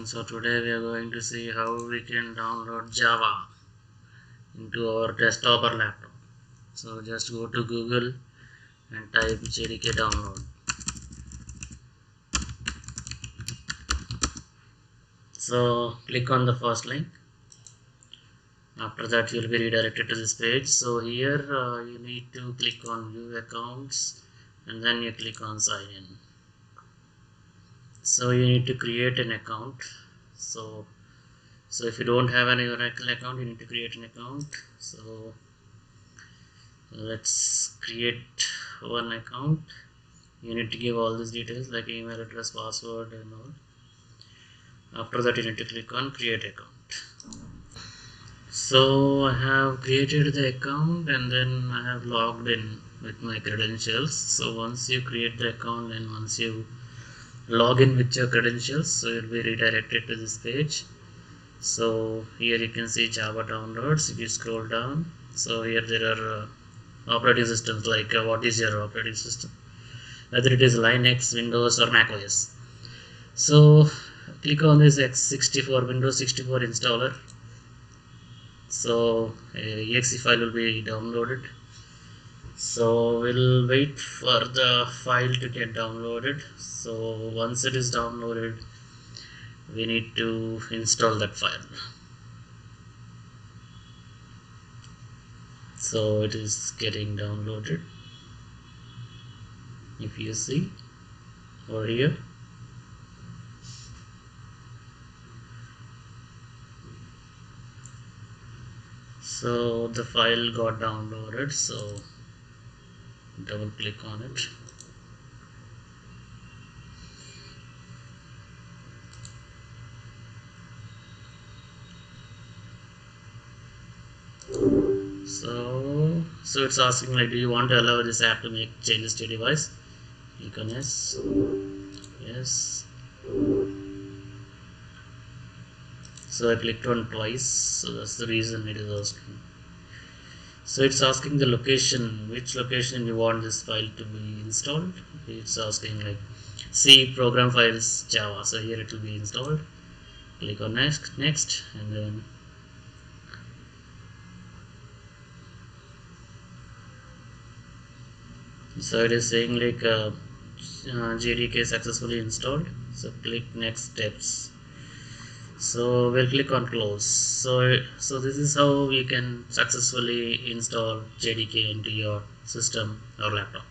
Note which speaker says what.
Speaker 1: So today we are going to see how we can download Java into our desktop or laptop. So just go to Google and type JDK download. So click on the first link. After that you will be redirected to this page. So here you need to click on view accounts and then you click on sign in. So you need to create an account. So if you don't have any Oracle account, you need to create an account. So let's create one account. You need to give all these details like email address, password and all. After that you need to click on create account. So I have created the account and then I have logged in with my credentials. So once you create the account and once you log in with your credentials, so you'll be redirected to this page. So here you can see Java downloads. If you scroll down, so here there are operating systems like what is your operating system, whether it is Linux, Windows or Mac OS. So click on this x64 Windows 64 installer. So a exe file will be downloaded. So we'll wait for the file to get downloaded. So once it is downloaded, we need to install that file. So it is getting downloaded. If you see over here, so the file got downloaded. So double click on it. So it's asking like, do you want to allow this app to make changes to your device? Click on yes. Yes. So I clicked on twice, so that's the reason it is asking. So it's asking the location, which location you want this file to be installed. It's asking like C program files Java, so here it will be installed. Click on next, and then so it is saying like JDK successfully installed. So click next steps. So we'll click on close. So this is how we can successfully install JDK into your system or laptop.